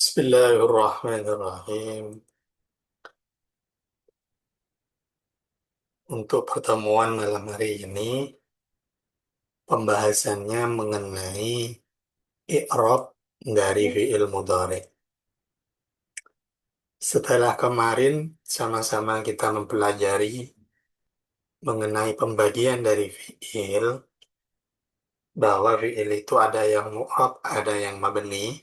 Bismillahirrahmanirrahim. Untuk pertemuan malam hari ini, pembahasannya mengenai i'rab dari fi'il mudhari. Setelah kemarin sama-sama kita mempelajari mengenai pembagian dari fi'il, bahwa fi'il itu ada yang mu'rab, ada yang mabni.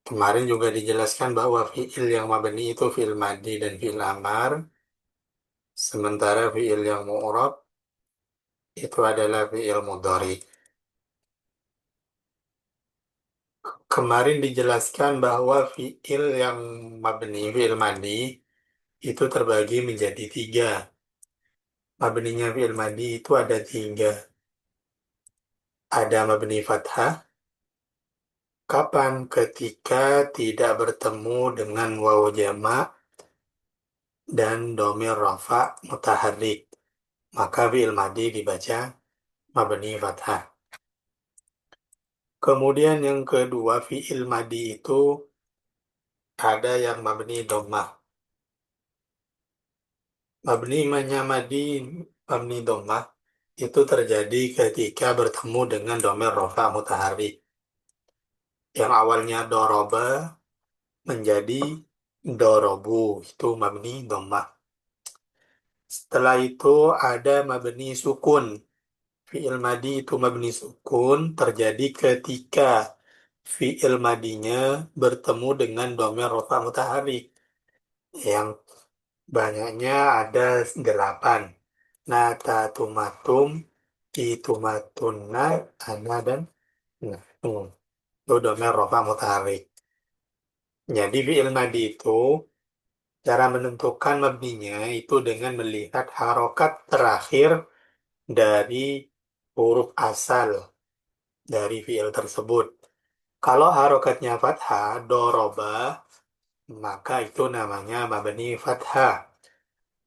Kemarin juga dijelaskan bahwa fi'il yang mabni itu fi'il madi dan fi'il amar, sementara fi'il yang mu'rab itu adalah fi'il mudhari. Kemarin dijelaskan bahwa fiil yang mabni, fiil madi, itu terbagi menjadi tiga. Mabninya fiil madi itu ada tiga. Ada mabni fathah, kapan ketika tidak bertemu dengan waw jamak dan domir rafa mutaharrik. Maka fiil madi dibaca mabni fathah. Kemudian yang kedua, fiil madi itu ada yang mabni dhammah. Mabni dhammah itu terjadi ketika bertemu dengan domir rofa mutaharrik yang awalnya doroba menjadi dorobu, itu mabni dhammah. Setelah itu ada mabni sukun. Fi'il madi itu mabni sukun terjadi ketika fi'il madinya bertemu dengan domir rofa mutaharrik yang banyaknya ada delapan. Nata tumatum, itumatuna, ana, dan nah. Itu domir rofa mutaharrik. Jadi fi'il madi itu cara menentukan mabninya itu dengan melihat harokat terakhir dari huruf asal dari fi'il tersebut. Kalau harokatnya fathah, doroba, maka itu namanya mabni fathah.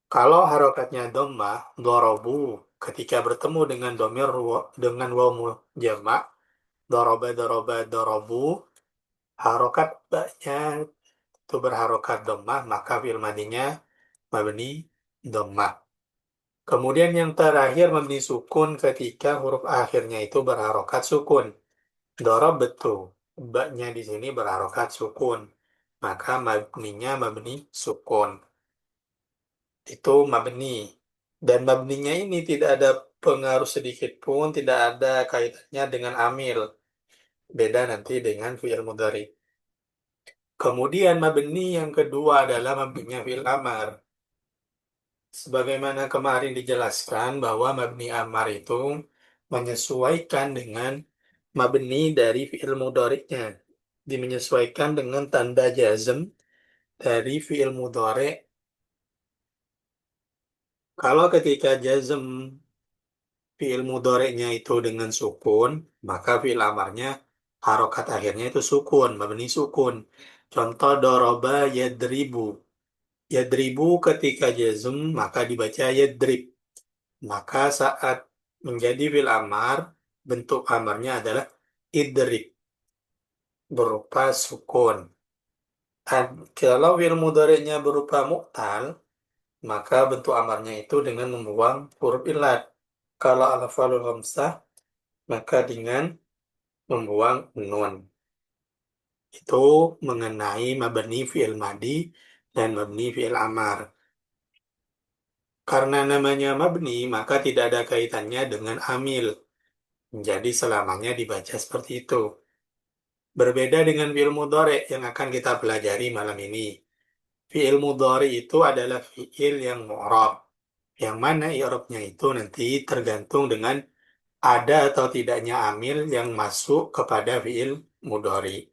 Kalau harokatnya dhammah, dorobu, ketika bertemu dengan dengan waw jamak, doroba, doroba, dorobu, harokat baknya itu berharokat dhammah, maka fi'il madinya mabni dhammah. Kemudian yang terakhir mabni sukun ketika huruf akhirnya itu berharokat sukun. Dorob betul, baknya di sini berharokat sukun, maka mabninya mabni sukun. Itu mabni. Dan mabninya ini tidak ada pengaruh sedikit pun, tidak ada kaitannya dengan amil. Beda nanti dengan fi'il mudhari. Kemudian mabni yang kedua adalah mabninya fi'il amar. Sebagaimana kemarin dijelaskan bahwa mabni amar itu menyesuaikan dengan mabni dari fi'il mudhari'nya. Dimenyesuaikan dengan tanda jazm dari fi'il mudhari'. Kalau ketika jazm fi'il mudhari'nya itu dengan sukun, maka fi'il amarnya harokat akhirnya itu sukun, mabni sukun. Contoh doroba yadribu. Yadribu ketika jazm maka dibaca yadrib. Maka saat menjadi fi'il amar, bentuk amarnya adalah idrib, berupa sukun. Kalau fi'il mudhari'nya berupa mu'tal, maka bentuk amarnya itu dengan membuang huruf illat. Kalau al-af'alul khamsah, maka dengan membuang nun. Itu mengenai mabni fi'il madi dan mabni fi'il amar. Karena namanya mabni, maka tidak ada kaitannya dengan amil. Jadi selamanya dibaca seperti itu. Berbeda dengan fi'il mudhari yang akan kita pelajari malam ini. Fi'il mudhari itu adalah fi'il yang mu'rab. Yang mana i'rabnya itu nanti tergantung dengan ada atau tidaknya amil yang masuk kepada fi'il mudhari.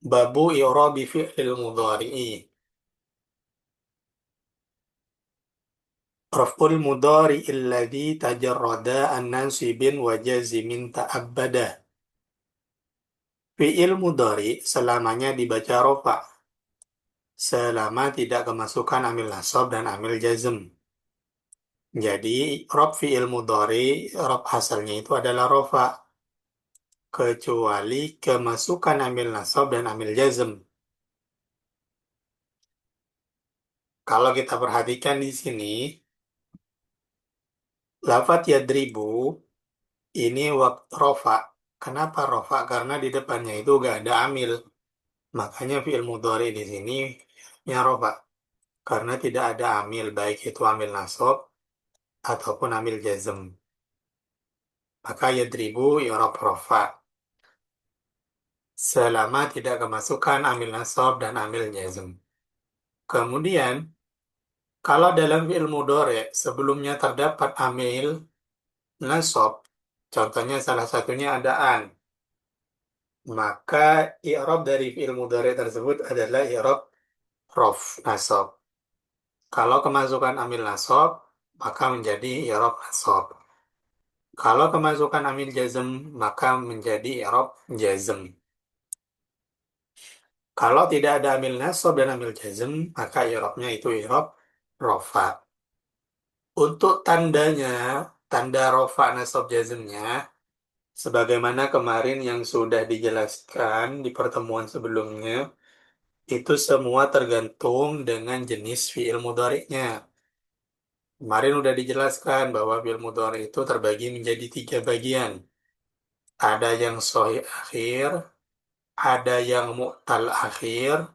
Babu i'rabi fi'il mudhari'i. Raf'ul mudhari alladhi tajarrada an nansibin wa jazimin ta'abbada. Fi'il mudhari selamanya dibaca rofa. Selama tidak kemasukan amil nasab dan amil jazm. Jadi, rob fi'il mudhari, rob asalnya itu adalah rofa, kecuali kemasukan amil nasab dan amil jazm. Kalau kita perhatikan di sini, lafadz yadribu ini waktu rofa. Kenapa rofa? Karena di depannya itu gak ada amil. Makanya fi'il mudhari di sini nya rofa. Karena tidak ada amil, baik itu amil nasab ataupun amil jazm. Maka yadribu i'rab rofa. Selama tidak kemasukan amil nasab dan amil jazm. Kemudian, kalau dalam fi'il mudhari sebelumnya terdapat amil nasab, contohnya salah satunya ada an, maka i'rab dari fi'il mudhari tersebut adalah i'rab rof nasab. Kalau kemasukan amil nasab, maka menjadi i'rab nasab. Kalau kemasukan amil jazm, maka menjadi i'rab jazm. Kalau tidak ada amil nasab dan amil jazm, maka i'rabnya itu i'rab rofa. Untuk tandanya, tanda rofa nasab jazmnya, sebagaimana kemarin yang sudah dijelaskan di pertemuan sebelumnya, itu semua tergantung dengan jenis fi'il mudhari'nya. Kemarin udah dijelaskan bahwa fi'il mudhari' itu terbagi menjadi tiga bagian. Ada yang sahih akhir, ada yang mu'tal akhir.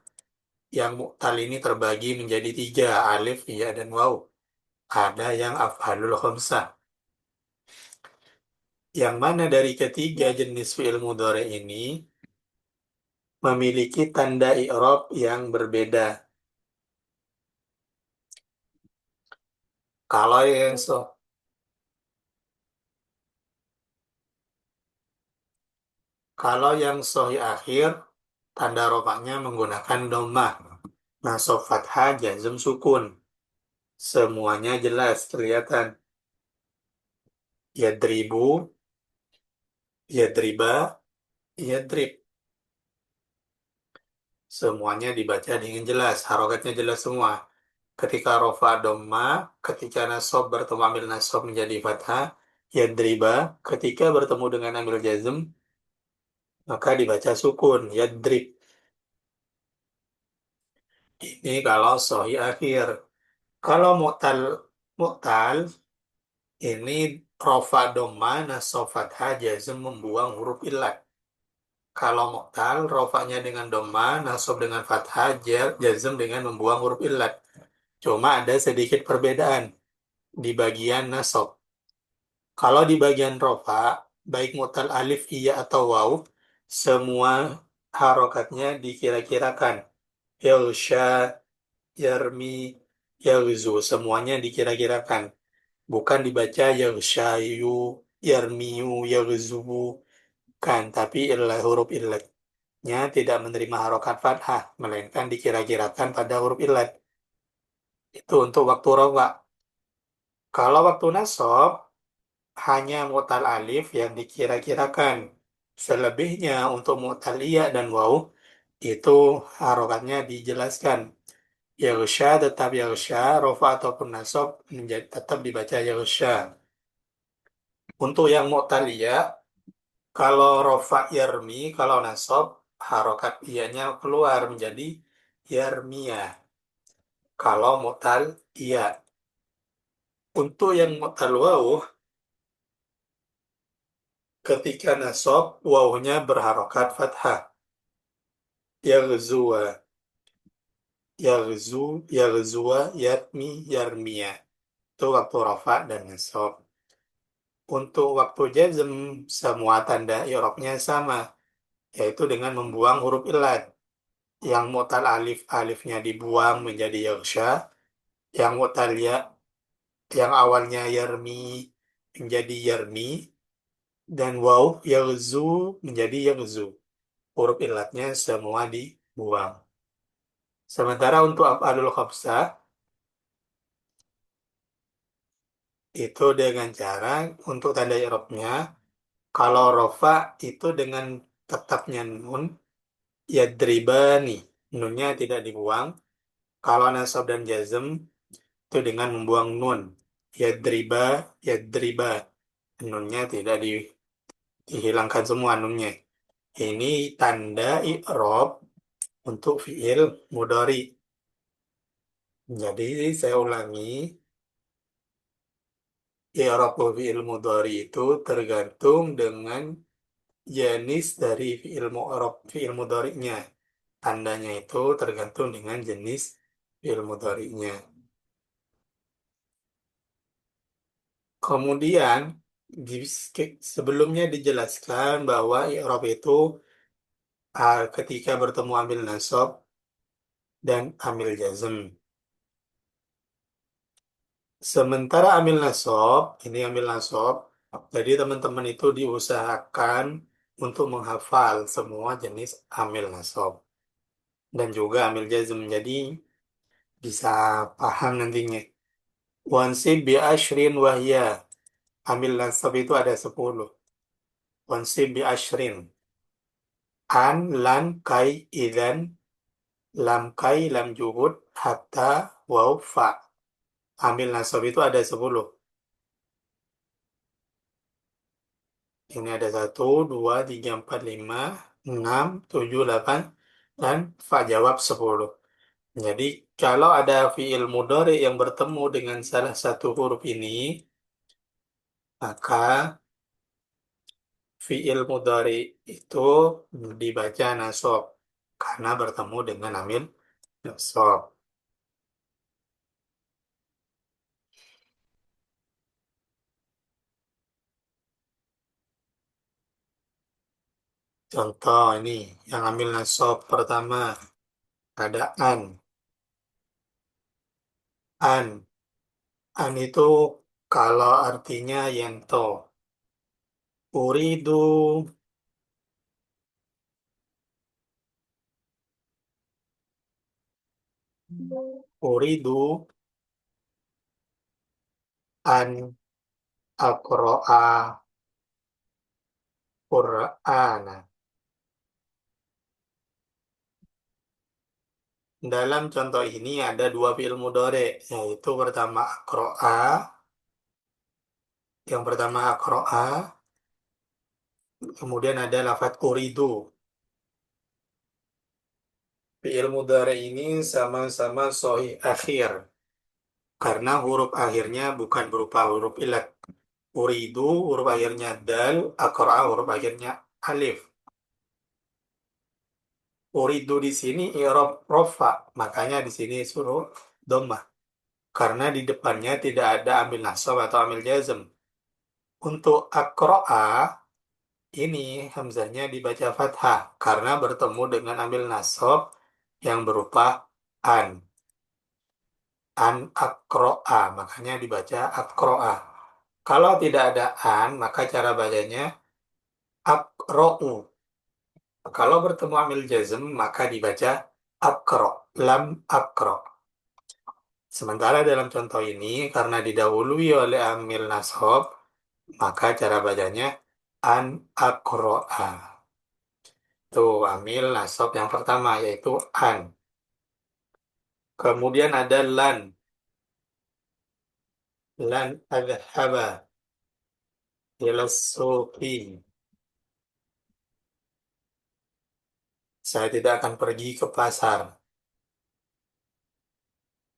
Yang mu'tal ini terbagi menjadi tiga, alif, ya, dan waw. Ada yang af'alul khamsah. Yang mana dari ketiga jenis fi'il mudhari ini memiliki tanda i'rab yang berbeda. Kalau yang so, kalau yang sahih akhir, tanda rofaknya menggunakan dhammah. Nasab fathah, jazm sukun. Semuanya jelas kelihatan. Yadribu, yadriba, yadrib. Semuanya dibaca dengan jelas. Harokatnya jelas semua. Ketika rofa dhamma, ketika nasab bertemu ambil nasab menjadi fathah, yadriba, ketika bertemu dengan ambil jazm, maka dibaca sukun, yadrib. Ini kalau sahih akhir. Kalau mu'tal, mu'tal, ini rofa dhamma, nasab fathah, jazm membuang huruf illat. Kalau mu'tal, rofanya dengan dhamma, nasab dengan fathah, jazm dengan membuang huruf illat. Cuma ada sedikit perbedaan di bagian nasab. Kalau di bagian rofa, baik mu'tal alif, iya, atau waw, semua harokatnya dikira-kirakan. Yarsha, yarmi, yarzu, semuanya dikira-kirakan. Bukan dibaca yarshayu, yarmiyu, yarzubu, kan. Tapi huruf illatnya tidak menerima harokat fathah, melainkan dikira-kirakan pada huruf illat. Itu untuk waktu rofa. Kalau waktu nasab, hanya mu'tal alif yang dikira-kirakan. Selebihnya untuk mu'tal iya dan waw itu harokatnya dijelaskan. Yaghsha tetap yaghsha, rofa ataupun nasab menjadi tetap dibaca yaghsha. Untuk yang mu'tal iya, kalau rofa yarmi, kalau nasab harokat iyanya keluar menjadi yarmiyah. Kalau mu'tal iya. Untuk yang mu'tal waw, ketika nasab, wawnya berharokat fathah. Yaghzuwa, yaghzu, yaghzuwa, yarmi, yarmiya. Itu waktu rafa dan nasab. Untuk waktu jazm, semua tanda i'rabnya sama, yaitu dengan membuang huruf illat. Yang mu'tal alif, alifnya dibuang menjadi yaghsha. Yang mu'tal ya, yang awalnya yarmi menjadi yarmi. Dan waw, yaghzu menjadi yaghzu. Huruf illatnya semua dibuang. Sementara untuk af'alul khamsah, itu dengan cara untuk tanda i'rabnya, kalau rofa itu dengan tetapnya nun, yadribani, nunnya tidak dibuang. Kalau nasab dan jazm itu dengan membuang nun. Yadriba, yadriba. Nunnya tidak dihilangkan semua nunnya. Ini tanda i'rab untuk fiil mudhari. Jadi saya ulangi, i'rab fiil mudhari itu tergantung dengan jenis dari fiil mudhari'nya. Tandanya itu tergantung dengan jenis fiil mudhari'nya. Kemudian sebelumnya dijelaskan bahwa i'rab itu ketika bertemu amil nasab dan amil jazm. Sementara amil nasab, ini amil nasab, jadi teman-teman itu diusahakan untuk menghafal semua jenis amil nasab dan juga amil jazm. Jadi bisa paham nantinya. Wansib bi ashrin wahya. Amil nasab itu ada 10. Wansib bi ashrin. An, lan, kai, idan, lam kai, lam juhud, hatta, waw, fa. Amil nasab itu ada 10. Ini ada 1, 2, 3, 4, 5, 6, 7, 8, dan fa jawab 10. Jadi kalau ada fiil mudhari yang bertemu dengan salah satu huruf ini, maka fiil mudhari itu dibaca nasab karena bertemu dengan amil nasab. Contoh ini yang ambil nasab pertama ada an. An. An itu kalau artinya yento. Uridu, uridu an akro'a Qur'ana. Dalam contoh ini ada dua fi'il mudhari, yaitu pertama akro'a, yang pertama akro'a, kemudian ada lafadz uridu. Fi'il mudhari ini sama-sama sahih akhir, karena huruf akhirnya bukan berupa huruf ilat. Uridu huruf akhirnya dal, akro'a huruf akhirnya alif. Uridu di sini i'rab rofa, makanya di sini suruh dhammah. Karena di depannya tidak ada amil nasab atau amil jazm. Untuk akro'a ini hamzahnya dibaca fathah karena bertemu dengan amil nasab yang berupa an. An akro'a, makanya dibaca akro'a. Kalau tidak ada an, maka cara bacanya akro'u. Kalau bertemu amil jazm, maka dibaca akro, lam akro. Sementara dalam contoh ini, karena didahului oleh amil nasab, maka cara bacanya an akro'a. Itu amil nasab yang pertama, yaitu an. Kemudian ada lan. Lan adhaba ila suqi. Saya tidak akan pergi ke pasar.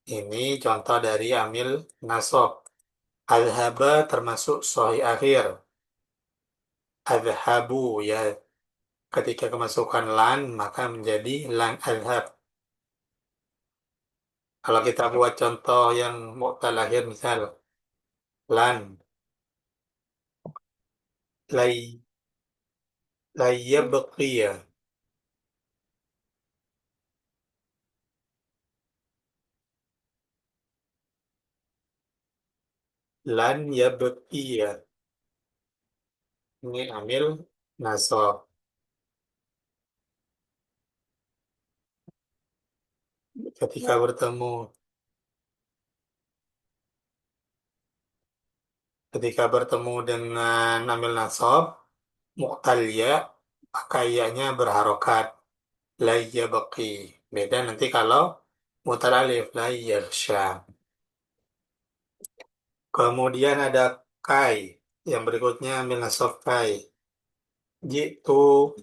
Ini contoh dari amil nasab. Adhaba termasuk sahih akhir. Adhabu ya. Ketika kemasukan lan, maka menjadi lan adhab. Kalau kita buat contoh yang mu'tal akhir, misal lan, lay, layyabqiya, lan yabqiya. Ini amil nasab. Ketika bertemu, ketika bertemu dengan amil nasab, mu'tal ya, maka iyanya berharokat. Layyabqi. Beda nanti kalau mu'tal alif, layyaghsha. Kemudian ada kai. Yang berikutnya ambil nasab kai. Jitu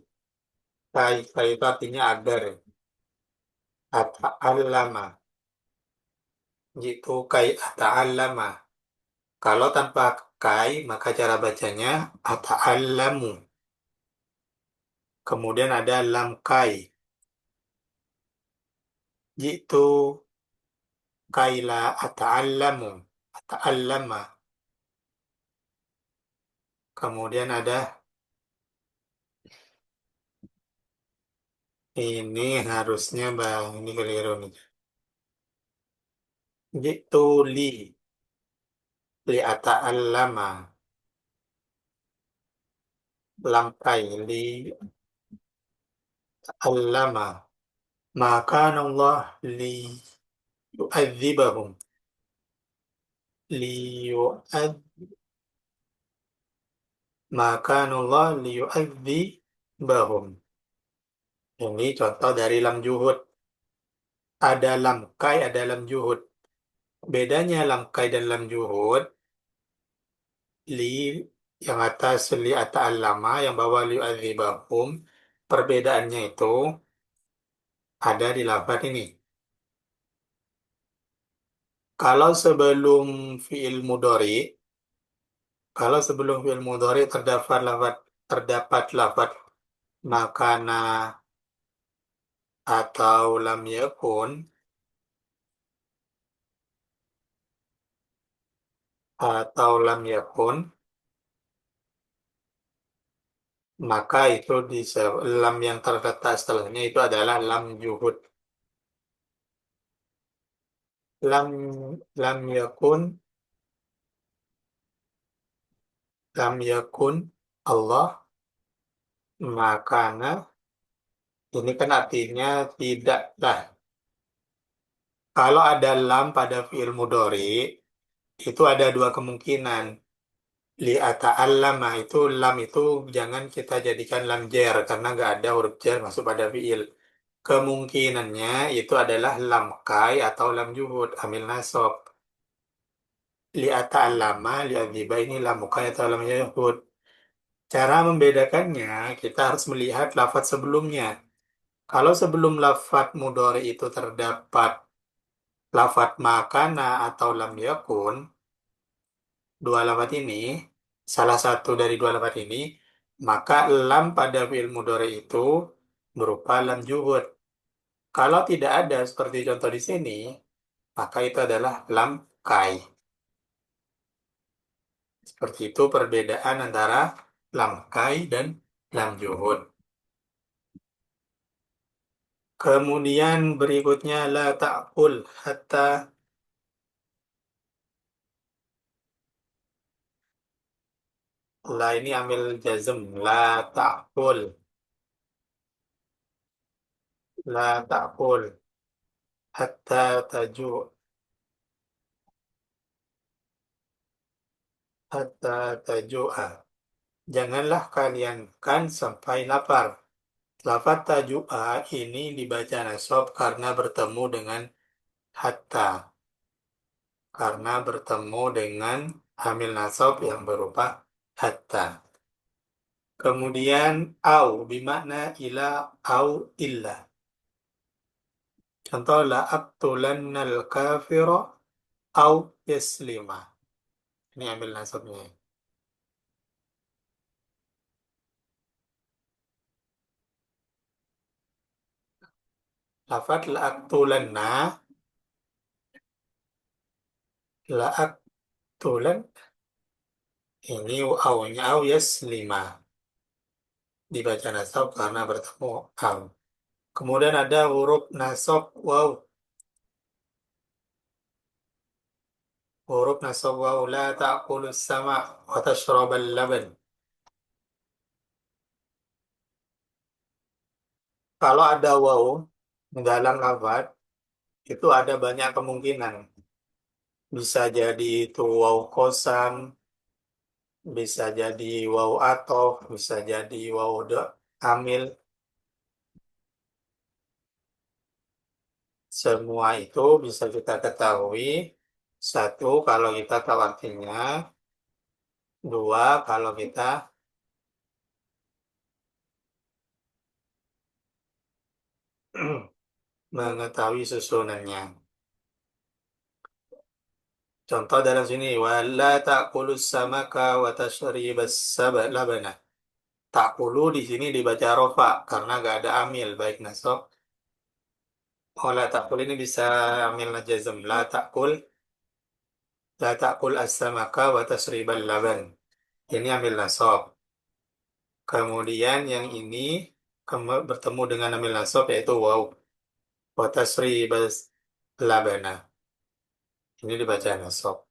kai. Kai itu artinya agar. Ata'allama. Jitu kai ata'allama. Kalau tanpa kai, maka cara bacanya ata'allamu. Kemudian ada lam kai. Jitu kaila ata'allamu. Ata'allama. Kemudian ada ini harusnya bang, ini keliru nih. Jitu li ata'allama. Lam kai li ta'allama. Maka Allah li yu'adzibahum. Li yu'ad maka Allah li yu'adzibahum. Ini contoh dari lam juhud. Ada lam kai, ada lam juhud. Bedanya lam kai dan lam juhud, li yang atas li ata'allama, yang bawah li yu'adzibahum. Perbedaannya itu ada di lafaz ini. Kalau sebelum fiil mudhari, kalau sebelum fiil mudhari terdapat lafaz makana atau lam yakun atau lam yakun, maka itu di lam yang terletak setelahnya itu adalah lam juhud. Lam lam yakun lam yakun Allah makana, ini kan artinya tidaklah. Kalau ada lam pada fiil mudhari itu ada dua kemungkinan. Li ata'allama itu lam itu jangan kita jadikan lam jar karena nggak ada huruf jar masuk pada fiil. Kemungkinannya itu adalah lam kai atau lam juhud amil nasab. Li ata'allama li adziba ini lam kai atau lam juhud. Cara membedakannya kita harus melihat lafaz sebelumnya. Kalau sebelum lafaz mudhari itu terdapat lafaz makana atau lam yakun, dua lafaz ini, salah satu dari dua lafaz ini, maka lam pada fi'il mudhari itu berupa lam juhud. Kalau tidak ada seperti contoh di sini, maka itu adalah lam kai. Seperti itu perbedaan antara lam kai dan lam juhud. Kemudian berikutnya la ta'kul hatta, la ini ambil jazm, la ta'kul, la ta'kul hatta taju, hatta taju'a. Janganlah kalian kan sampai lapar. Lafaz taju'a ini dibaca nasab karena bertemu dengan hatta. Karena bertemu dengan hamil nasab yang berupa hatta. Kemudian au bimakna ila au illa. Contoh la aqtulannal kafira au yaslima. Ini ambil nasabnya. Lafaz la aqtulanna, la aqtulan ini au-nya au yaslima. Dibaca nasab karena bertemu au. Kemudian ada huruf nasab waw. Huruf nasab waw la ta'kulus sama wa tashrabal laban. Kalau ada waw dalam lafaz itu ada banyak kemungkinan. Bisa jadi itu waw kosam, bisa jadi waw atof, bisa jadi waw amil. Semua itu bisa kita ketahui Satu kalau kita tahu artinya, dua kalau kita mengetahui susunannya. Contoh dalam sini, wala ta'kulus samaka wa tashribas labana. Ta'kulu di sini dibaca rofa karena gak ada amil baik nasab. Oh, la ta'kul ini bisa amil jazm. La ta'kul as-samaka wa tashribal laban. Ini amil nasab. Kemudian yang ini bertemu dengan amil nasab yaitu waw. Wa tashribal labana. Ini dibaca nasab.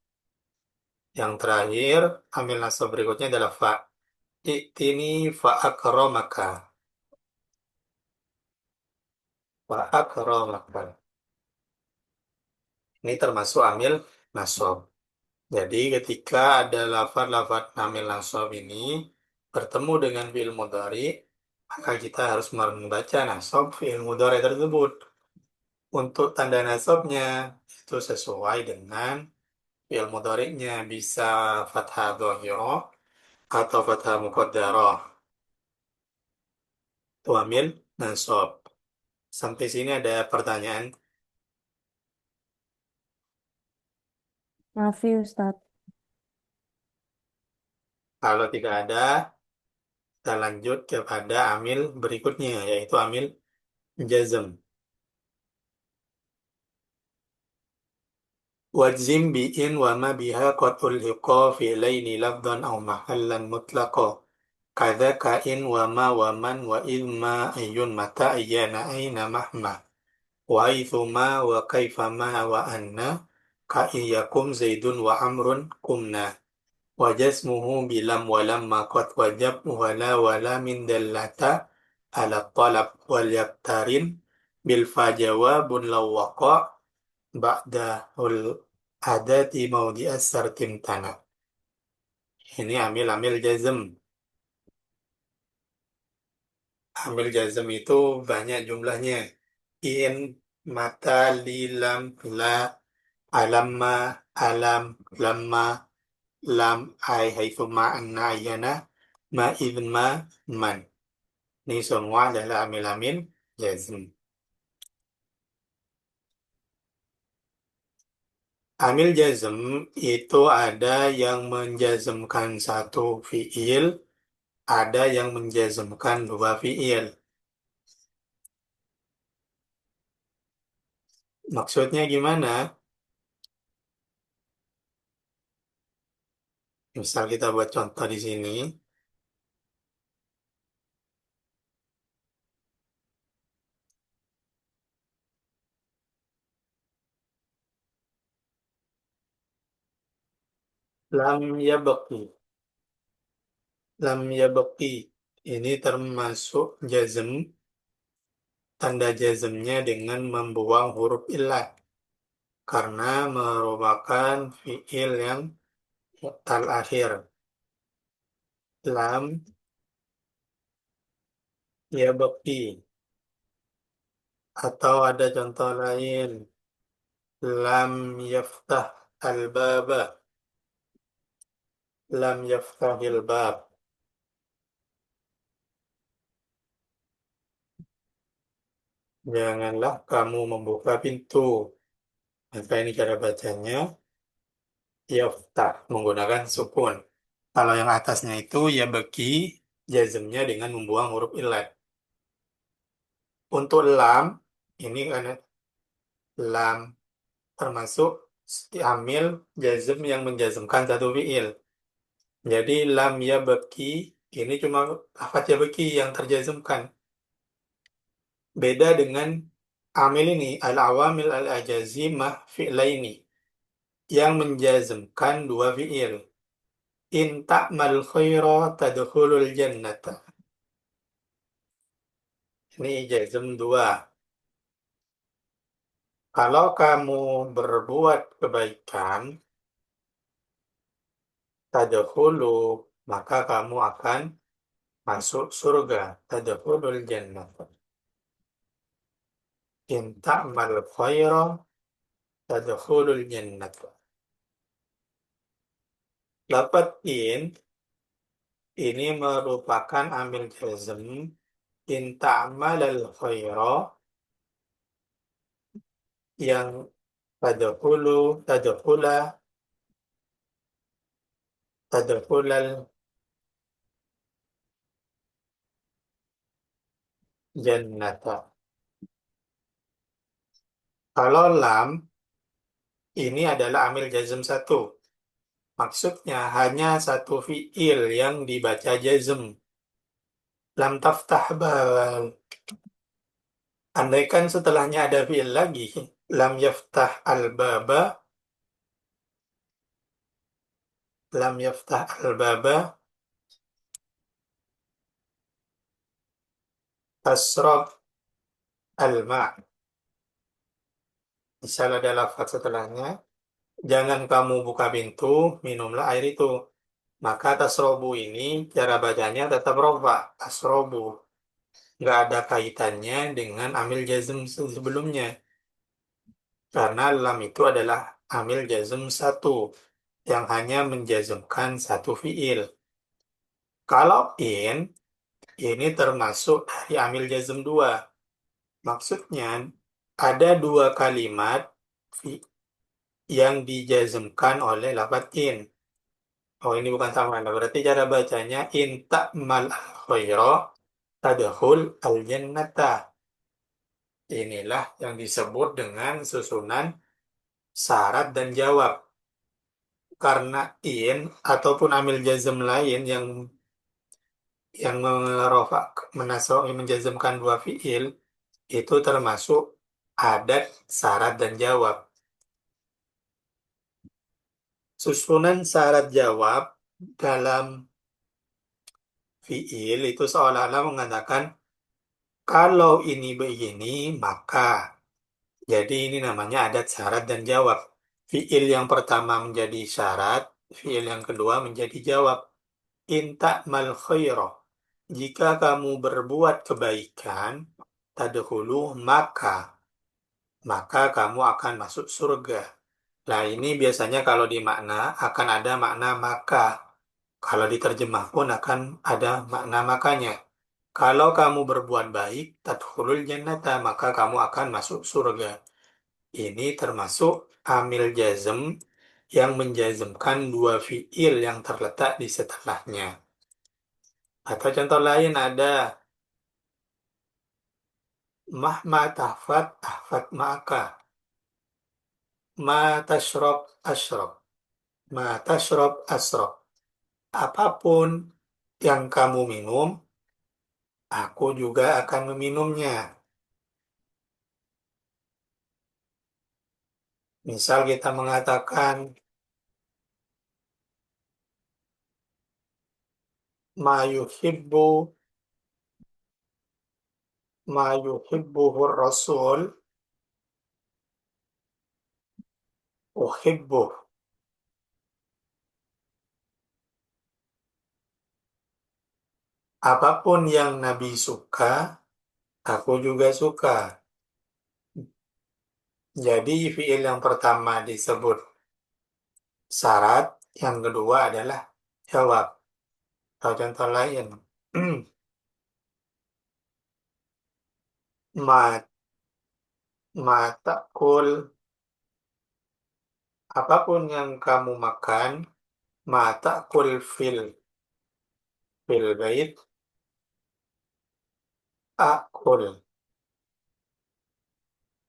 Yang terakhir, amil nasab berikutnya adalah fa. I'tini fa akramaka. Fa akramaka. Ini termasuk amil nasab. Jadi ketika ada lafaz-lafaz amil nasab ini bertemu dengan fi'il mudhari, maka kita harus membaca nasab fi'il mudhari tersebut. Untuk tanda nasabnya itu sesuai dengan fi'il mudhari'nya, bisa fathah dhahirah atau fathah muqaddarah. Itu amil nasab. Sampai sini ada pertanyaan. Maaf ya, Ustadz. Kalau tidak ada, kita lanjut kepada amil berikutnya, yaitu amil jazm. Wajzim bi'in wa ma biha qad ulhiqa fi'laini lafdhan aw mahallan mutlaqa. Kadza ka'in wa man wa idma ayyun mata ayyana aina mahma. Wa aithuma wa kaifama wa anna. Ka'iyakum zaidun wa amrun kumna. Wa jasmuhu bilam wa lamma qad wajab wala min dallata ala talab wal yaktarin bil fa jawabun law waqa' ba'dahul adati maudhi'as sartim tanah. Ini amil-amil jazm. Amil jazm itu banyak jumlahnya. In, mata, lilam, la, alamma, alam, lamma, lam, ai, haitsuma, anna, ayyana, ma, idma, man. Ini semua adalah amil-amil jazm. Amil jazm itu ada yang menjazmkan satu fiil, ada yang menjazmkan dua fiil. Maksudnya gimana? Misal kita buat contoh di sini. Lam yabqi. Lam yabqi. Ini termasuk jazm. Tanda jazmnya dengan membuang huruf illah. Karena merupakan fiil yang mu'tal akhir. Lam yabqi. Atau ada contoh lain. Lam yaftah al-baba. Lam yaftahil bab. Janganlah kamu membuka pintu. Maka ini cara bacanya yaftah menggunakan sukun. Kalau yang atasnya itu ya bagi jazmnya dengan membuang huruf illat. Untuk lam ini karena lam termasuk amil jazm yang menjazmkan satu fiil. Jadi lam ya bagi ini cuma lafaz ya bagi yang terjazmkan. Beda dengan amil ini al-awamil al-ajazimah fi'laini yang menjazmkan dua fiil. In ta'mal khaira tadkhulul jannata. Ini jazm dua. Kalau kamu berbuat kebaikan, tadkhulu, maka kamu akan masuk surga. Tadkhulul jannata. In ta'mal khaira tadkhulul jannata. Lafat in ini merupakan amil jazm in ta'mal al khaira yang tadkhula tadkhulal jannata. Kalau lam ini adalah amil jazm satu. Maksudnya hanya satu fiil yang dibaca jazm. Lam taftah bal. Andaikan setelahnya ada fiil lagi, lam yaftah al-baba, lam yaftah al-baba, tasrab al-ma'. Misal ada lafaz setelahnya, jangan kamu buka pintu, minumlah air itu. Maka tasrobu ini cara bacanya tetap rofa, tasrobu. Nggak ada kaitannya dengan amil jazm sebelumnya. Karena lam itu adalah amil jazm satu yang hanya menjazmkan satu fiil. Kalau in, ini termasuk dari amil jazm dua. Maksudnya, ada dua kalimat yang dijazmkan oleh lafadz in. Oh, ini bukan sama. Nah, berarti cara bacanya in ta'mal al-khaira tadkhul al-jannata. Inilah yang disebut dengan susunan syarat dan jawab. Karena in ataupun amil jazm lain yang merofak menjazmkan dua fiil itu termasuk adat syarat dan jawab. Susunan syarat jawab dalam fiil itu seolah-olah mengatakan kalau ini begini maka. Jadi ini namanya adat syarat dan jawab. Fiil yang pertama menjadi syarat, fiil yang kedua menjadi jawab. Inta mal khairah. Jika kamu berbuat kebaikan, tadkhulu maka kamu akan masuk surga. Nah, ini biasanya kalau di makna akan ada makna maka. Kalau diterjemah pun akan ada makna makanya. Kalau kamu berbuat baik, tadkhulul jannata, maka kamu akan masuk surga. Ini termasuk amil jazm yang menjazmkan dua fiil yang terletak di setelahnya. Atau contoh lain ada mahma tahfad ahfad maka. Ma tashrab ashrab. Ma tashrab ashrab. Apapun yang kamu minum, aku juga akan meminumnya. Misal kita mengatakan ma yuhibbu ma yuhibbuhur rasul uhibbuh. Apapun yang Nabi suka, aku juga suka. Jadi fiil yang pertama disebut syarat, yang kedua adalah jawab. Atau contoh lain, ma matakul, apapun yang kamu makan, matakul fil bait, akul.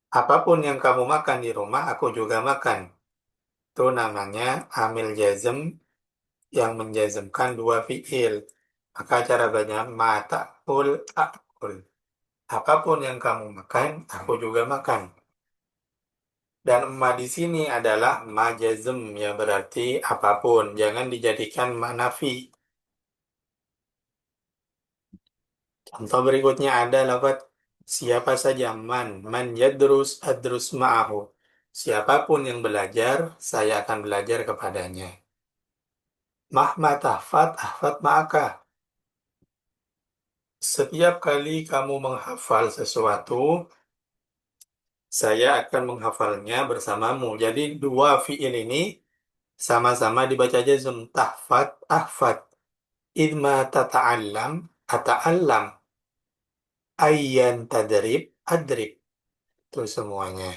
Apapun yang kamu makan di rumah, aku juga makan. Itu namanya amil jazm yang menjazmkan dua fiil. Maka cara banyak matakul akul. Apapun yang kamu makan, aku juga makan. Dan ma di sini adalah ma jazm, ya berarti apapun. Jangan dijadikan ma nafi. Contoh berikutnya ada lafaz siapa saja man yadrus adrus ma'ahu. Siapapun yang belajar, saya akan belajar kepadanya. Mahma tahfad ahfad ma'aka. Setiap kali kamu menghafal sesuatu, saya akan menghafalnya bersamamu. Jadi dua fiil ini Sama-sama dibaca jazm. Tahfad, ahfad. Idma tata'allam, ata'allam. Ayyan tadrib, adrib. Itu semuanya.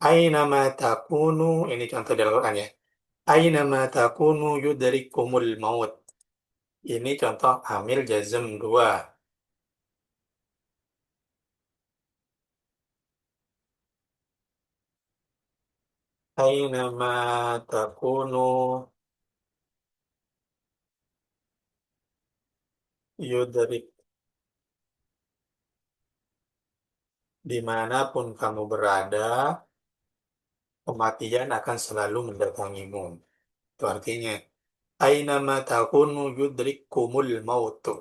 Aynama takunu, ini contoh dalam Quran ya. Aynama takunu yudrikumul maut. Ini contoh amil jazm 2. Aynama takunu yudrik. Dimanapun kamu berada, kematian akan selalu mendatangimu. Itu artinya, Aynama takunu yudrikumul mautu.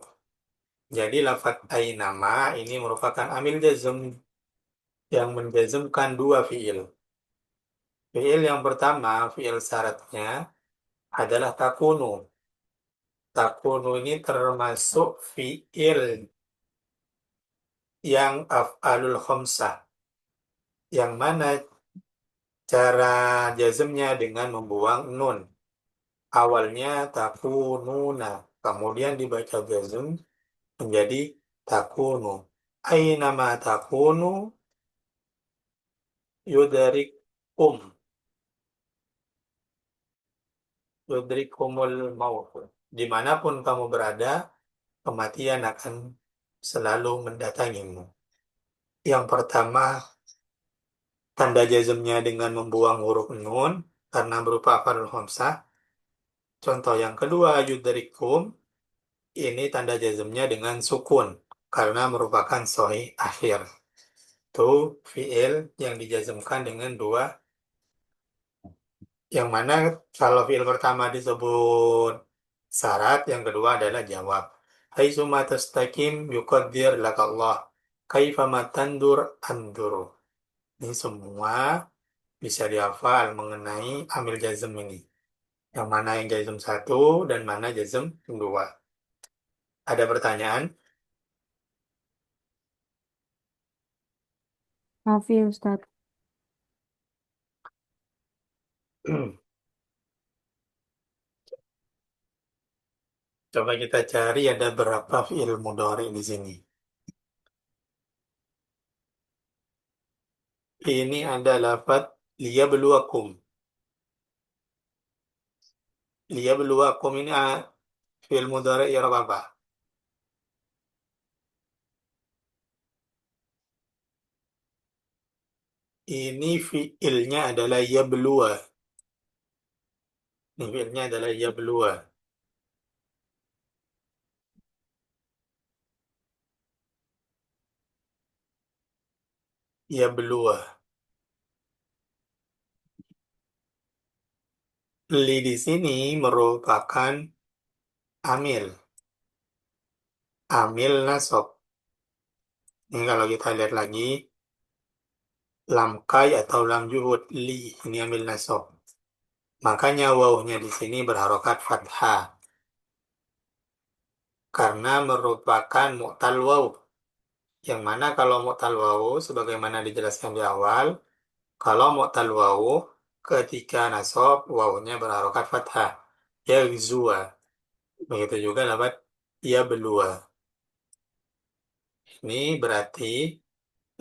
Jadi lafaz aynama ini merupakan amil jazm yang menjazmkan dua fiil. Fiil yang pertama, fiil syaratnya adalah takunu. Takunu ini termasuk fiil yang af'alul khamsah. Yang mana cara jazmnya dengan membuang nun. Awalnya takununa, kemudian dibaca jazm menjadi takunu. Aynama takunu yudarikum. Yudrikumul maut. Dimanapun kamu berada, kematian akan selalu mendatangimu. Yang pertama, tanda jazmnya dengan membuang huruf nun karena berupa hafalul khamsah. Contoh yang kedua, yudrikum. Ini tanda jazmnya dengan sukun karena merupakan sahih akhir. Itu fiil yang dijazmkan dengan dua, yang mana kalau fiil pertama disebut syarat, yang kedua adalah jawab. Haitsuma tastaqim yuqaddir lakallah. Kaifama tandur anduru. Ini semua bisa dihafal mengenai amil jazm ini. Yang mana yang jazm satu dan mana jazm dua. Ada pertanyaan? Maaf ya Ustadz. Coba kita cari ada berapa fi'il mudhari di sini. Ini ada lafaz liyabluwakum. Liyabluwakum ini fi'il mudhari i'rab apa? Ini fi'ilnya adalah yabluwa. Ini fi'ilnya adalah yabluwa. Yabluwa. Li di sini merupakan amil. Amil nasab. Ini kalau kita lihat lagi, lam kai atau lam juhud li. Ini amil nasab. Makanya wawunya di sini berharokat fathah. Karena merupakan mu'tal waw. Yang mana kalau mu'tal wawu, sebagaimana dijelaskan di awal, kalau mu'tal wawu, ketika nasab, wawunya berharokat fathah. Yagzuwa. Begitu juga dapat ya belua. Ini berarti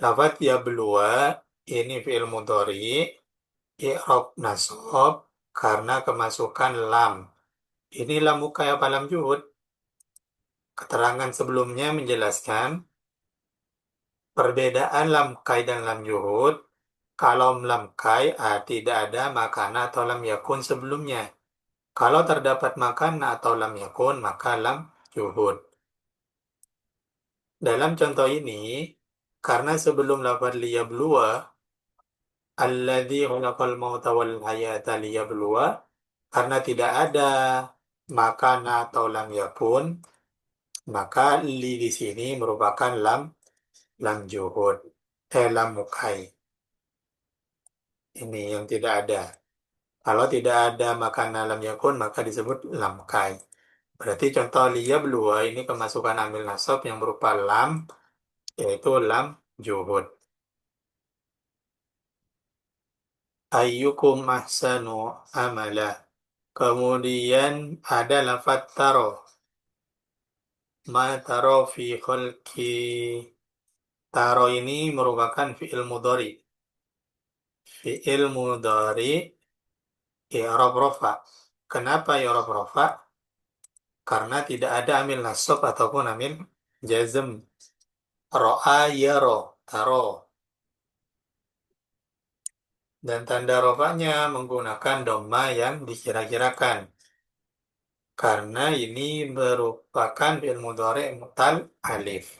lafaz ya belua ini fi'il mudhari, i'rab nasab karena kemasukan lam. Ini lam mukai apa lam juhud? Keterangan sebelumnya menjelaskan perbedaan lam kai dan lam juhud. Kalau lam kai tidak ada makana atau lam yakun sebelumnya. Kalau terdapat makana atau lam yakun, maka lam juhud. Dalam contoh ini, karena sebelum lafaz liyabluwa, alladzi khalaqal mauta wal hayata liyabluwa, karena tidak ada makana atau lam yakun, maka li di sini merupakan lam juhud, lam mukai. Ini yang tidak ada. Kalau tidak ada makana lam yakun, maka disebut lam kai. Berarti contoh liyabluwa ini kemasukan amil nasab yang berupa lam, yaitu lam juhud. Ayyukum ahsanu amala. Kemudian ada lafaz taro. Ma taro fi khalqi. Taro ini merupakan fi'il mudhari. Fi'il mudhari i'rab rafa. Kenapa i'rab rafa? Karena tidak ada amil nasab ataupun amil jazm. Ro'a yaro, taro. Dan tanda rofanya menggunakan dhamma yang dikira-kirakan. Karena ini merupakan fi'il mudhari mutal alif.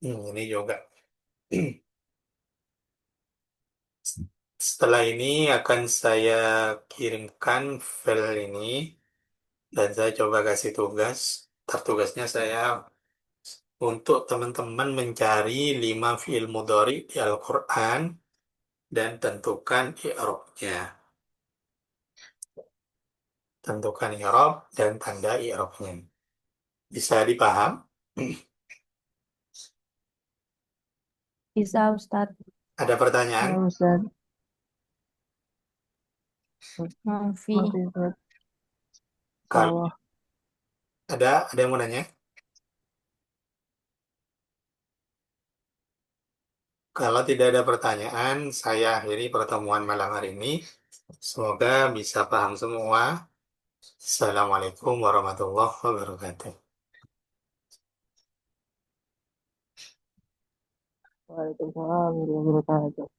Ini juga. Setelah ini akan saya kirimkan file ini dan saya coba kasih tugas. Tertugasnya saya untuk teman-teman mencari 5 fi'il mudhari di Al-Quran dan tentukan i'rabnya. Tentukan i'rab dan tanda i'rabnya. Bisa dipaham? Bisa, Ustadz. Ada pertanyaan? Ya, Ustaz. Mafi. Masih, Ustaz. Kalau Sawah. ada yang mau nanya? Kalau tidak ada pertanyaan, saya akhiri pertemuan malam hari ini. Semoga bisa paham semua. Assalamualaikum warahmatullahi wabarakatuh. Waalaikumsalam warahmatullahi wabarakatuh.